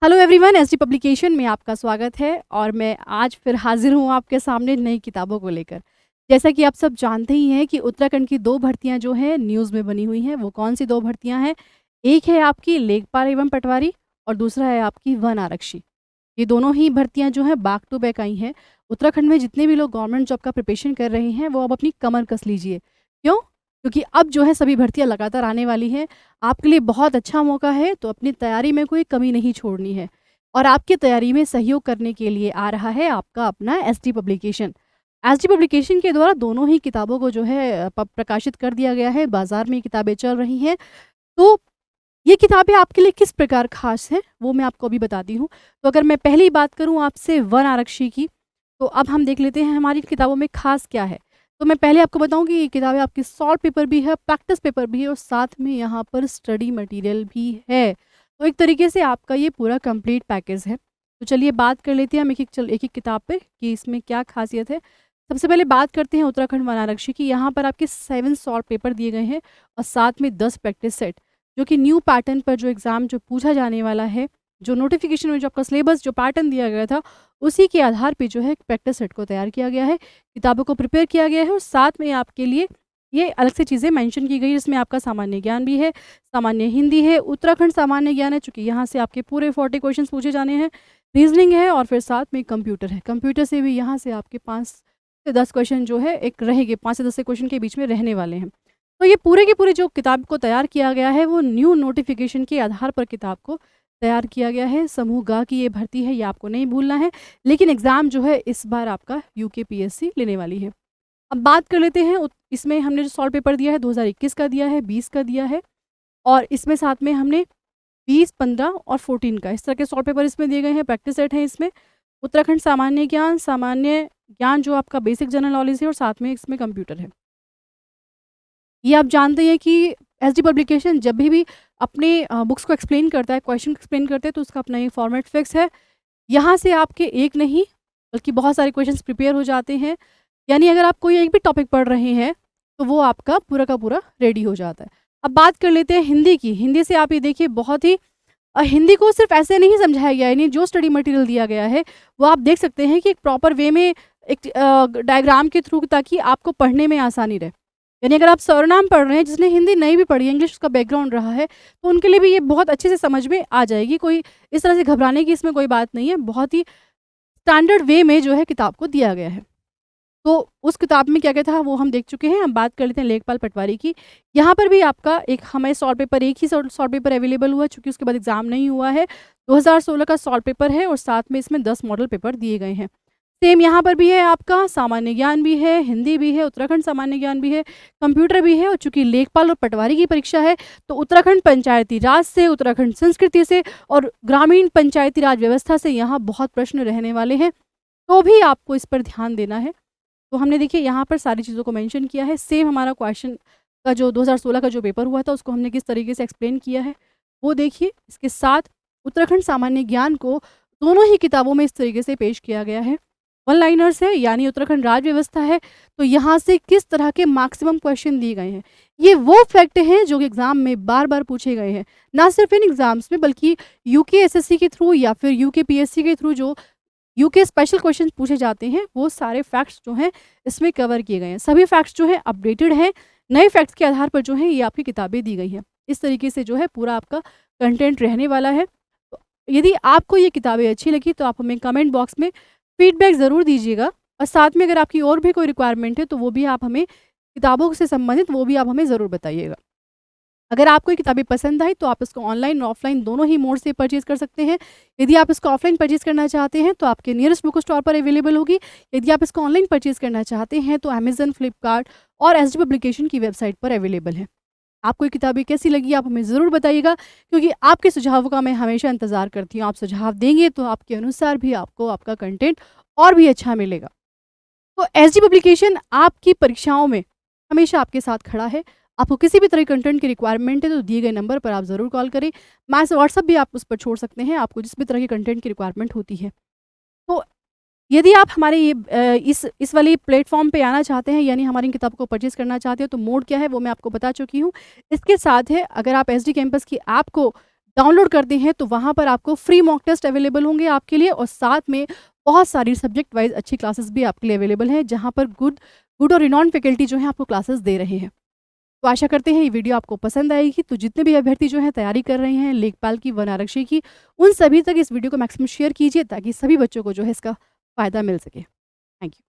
Hello everyone, SD publication में आपका स्वागत है और मैं आज फिर हाजिर हूँ आपके सामने नई किताबों को लेकर। जैसा कि आप सब जानते ही हैं कि उत्तराखंड की 2 भर्तियाँ जो हैं न्यूज़ में बनी हुई हैं। वो कौन-सी 2 भर्तियाँ हैं? एक है आपकी लेखपाल एवं पटवारी और दूसरा है आपकी वन आरक्षी। ये दोनों ही भर्तियाँ जो हैं बैक टू बैक आई हैं। उत्तराखंड में जितने भी लोग गवर्नमेंट जॉब का प्रिपरेशन कर रहे हैं वो अब अपनी कमर कस लीजिए। क्यों? क्योंकि अब जो है सभी भर्तियाँ लगातार आने वाली हैं। आपके लिए बहुत अच्छा मौका है, तो अपनी तैयारी में कोई कमी नहीं छोड़नी है। और आपकी तैयारी में सहयोग करने के लिए आ रहा है आपका अपना एसडी पब्लिकेशन। एसडी पब्लिकेशन के द्वारा दोनों ही किताबों को जो है प्रकाशित कर दिया गया है। बाज़ार में ये किताबें चल रही हैं। तो ये किताबें आपके लिए किस प्रकार ख़ास हैं, वो मैं आपको अभी बताती हूँ। तो अगर मैं पहली बात करूँ आपसे वन आरक्षी की, तो अब हम देख लेते हैं हमारी किताबों में ख़ास क्या है। तो मैं पहले आपको बताऊँ कि ये किताबें आपकी सॉल्व पेपर भी है, प्रैक्टिस पेपर भी है और साथ में यहाँ पर स्टडी मटेरियल भी है। तो एक तरीके से आपका ये पूरा कंप्लीट पैकेज है। तो चलिए बात कर लेते हैं हम एक-एक किताब पे कि इसमें क्या ख़ासियत है। सबसे पहले बात करते हैं उत्तराखंड वन आरक्षी की। यहाँ पर आपके 7 सॉल्व पेपर दिए गए हैं और साथ में 10 प्रैक्टिस सेट, जो कि न्यू पैटर्न पर जो एग्ज़ाम जो पूछा जाने वाला है, जो नोटिफ़िकेशन में जो आपका सिलेबस जो पैटर्न दिया गया था, उसी के आधार पे जो है एक प्रैक्टिस सेट को तैयार किया गया है। किताबों को प्रिपेयर किया गया है और साथ में आपके लिए ये अलग से चीज़ें मेंशन की गई है, जिसमें आपका सामान्य ज्ञान भी है, सामान्य हिंदी है, उत्तराखंड सामान्य ज्ञान है, चूँकि यहाँ से आपके पूरे 40 क्वेश्चंस पूछे जाने हैं, रीज़निंग है और फिर साथ में कंप्यूटर है। कंप्यूटर से भी यहाँ से आपके 5 से 10 क्वेश्चन जो है एक रहेंगे, 5 से 10 क्वेश्चन के बीच में रहने वाले हैं। तो ये पूरे के पूरे जो किताब को तैयार किया गया है, वो न्यू नोटिफ़िकेशन के आधार पर किताब को तैयार किया गया है। समूह ग की ये भर्ती है, ये आपको नहीं भूलना है। लेकिन एग्ज़ाम जो है इस बार आपका यूकेपीएससी लेने वाली है। अब बात कर लेते हैं इसमें हमने जो सॉल्व पेपर दिया है 2021 का दिया है, 20 का दिया है और इसमें साथ में हमने 20, 15 और 14 का इस तरह के सॉल्व पेपर इसमें दिए गए हैं। प्रैक्टिस सेट है इसमें। उत्तराखंड सामान्य ज्ञान जो आपका बेसिक जनरल नॉलेज है और साथ में इसमें कंप्यूटर है। ये आप जानते हैं कि एसडी पब्लिकेशन जब भी अपने बुक्स को एक्सप्लेन करता है, क्वेश्चन को एक्सप्लेन करता है, तो उसका अपना ये फॉर्मेट फिक्स है। यहाँ से आपके एक नहीं बल्कि बहुत सारे क्वेश्चंस प्रिपेयर हो जाते हैं। यानी अगर आप कोई एक भी टॉपिक पढ़ रहे हैं, तो वो आपका पूरा का पूरा रेडी हो जाता है। अब बात कर लेते हैं हिंदी की। हिंदी से आप ये देखिए बहुत ही हिंदी को सिर्फ ऐसे नहीं समझाया गया है, यानी जो स्टडी मटेरियल दिया गया है, वो आप देख सकते हैं कि एक प्रॉपर वे में एक डायग्राम के थ्रू, ताकि आपको पढ़ने में आसानी रहे। यानी अगर आप सरनाम पढ़ रहे हैं, जिसने हिंदी नहीं भी पढ़ी है, इंग्लिश उसका बैकग्राउंड रहा है, तो उनके लिए भी ये बहुत अच्छे से समझ में आ जाएगी। कोई इस तरह से घबराने की इसमें कोई बात नहीं है। बहुत ही स्टैंडर्ड वे में जो है किताब को दिया गया है। तो उस किताब में क्या-क्या था वो हम देख चुके हैं। हम बात कर लेते हैं लेखपाल पटवारी की। यहाँ पर भी आपका एक हमें सॉल्व पेपर एक ही सॉल्व पेपर अवेलेबल हुआ, चूँकि उसके बाद एग्ज़ाम नहीं हुआ है। 2016 का सॉल्व पेपर है और साथ में इसमें 10 मॉडल पेपर दिए गए हैं। सेम यहाँ पर भी है, आपका सामान्य ज्ञान भी है, हिंदी भी है, उत्तराखंड सामान्य ज्ञान भी है, कंप्यूटर भी है और चूँकि लेखपाल और पटवारी की परीक्षा है, तो उत्तराखंड पंचायती राज से, उत्तराखंड संस्कृति से और ग्रामीण पंचायती राज व्यवस्था से यहाँ बहुत प्रश्न रहने वाले हैं। तो भी आपको इस पर ध्यान देना है। तो हमने देखिए यहाँ पर सारी चीज़ों को मेंशन किया है। सेम हमारा क्वेश्चन का जो 2016 का जो पेपर हुआ था, उसको हमने किस तरीके से एक्सप्लेन किया है, वो देखिए। इसके साथ उत्तराखंड सामान्य ज्ञान को दोनों ही किताबों में इस तरीके से पेश किया गया है। वन लाइनर्स है, यानी उत्तराखंड राज्य व्यवस्था है, तो यहाँ से किस तरह के मैक्सिमम क्वेश्चन दिए गए हैं। ये वो फैक्ट हैं जो एग्ज़ाम में बार-बार पूछे गए हैं। ना सिर्फ इन एग्ज़ाम्स में, बल्कि यूकेएसएससी के थ्रू या फिर यूकेपीएससी के थ्रू जो यूके स्पेशल क्वेश्चन पूछे जाते हैं, वो सारे फैक्ट्स जो हैं इसमें कवर किए गए हैं। सभी फैक्ट्स जो हैं अपडेटेड हैं। नए फैक्ट्स के आधार पर जो है ये आपकी किताबें दी गई हैं। इस तरीके से जो है पूरा आपका कंटेंट रहने वाला है। तो यदि आपको ये किताबें अच्छी लगी, तो आप हमें कमेंट बॉक्स में फीडबैक ज़रूर दीजिएगा और साथ में अगर आपकी और भी कोई रिक्वायरमेंट है, तो वो भी आप हमें किताबों से संबंधित वो भी आप हमें ज़रूर बताइएगा। अगर आपको ये किताबें पसंद आई, तो आप इसको ऑनलाइन और ऑफलाइन दोनों ही मोड से परचेज़ कर सकते हैं। यदि आप इसको ऑफलाइन परचेज़ करना चाहते हैं, तो आपके नियरेस्ट बुक स्टोर पर अवेलेबल होगी। यदि आप इसको ऑनलाइन परचेज़ करना चाहते हैं, तो अमेज़न, फ्लिपकार्ट और एसडी पब्लिकेशन की वेबसाइट पर अवेलेबल है। आपको ये किताबें कैसी लगी, आप हमें ज़रूर बताइएगा, क्योंकि आपके सुझावों का मैं हमेशा इंतज़ार करती हूँ। आप सुझाव देंगे, तो आपके अनुसार भी आपको आपका कंटेंट और भी अच्छा मिलेगा। तो एसडी पब्लिकेशन आपकी परीक्षाओं में हमेशा आपके साथ खड़ा है। आपको किसी भी तरह के कंटेंट की रिक्वायरमेंट है, तो दिए गए नंबर पर आप ज़रूर कॉल करें। मैसेज व्हाट्सएप भी आप उस पर छोड़ सकते हैं, आपको जिस भी तरह के कंटेंट की रिक्वायरमेंट होती है। तो यदि आप हमारे ये इस वाली प्लेटफ़ॉर्म पे आना चाहते हैं, यानी हमारी किताब को परचेज़ करना चाहते हो, तो मोड क्या है वो मैं आपको बता चुकी हूँ। इसके साथ है, अगर आप एसडी कैंपस की ऐप को डाउनलोड करते हैं तो वहाँ पर आपको फ्री मॉक टेस्ट अवेलेबल होंगे आपके लिए, और साथ में बहुत सारी सब्जेक्ट वाइज अच्छी क्लासेस भी आपके लिए अवेलेबल हैं, जहाँ पर गुड गुड और रिनॉन फैकल्टी जो है आपको क्लासेस दे रहे हैं। तो आशा करते हैं ये वीडियो आपको पसंद आएगी। तो जितने भी अभ्यर्थी जो हैं तैयारी कर रहे हैं लेखपाल की, वन आरक्षी की, उन सभी तक इस वीडियो को मैक्सिमम शेयर कीजिए ताकि सभी बच्चों को जो है इसका फ़ायदा मिल सके। Thank you.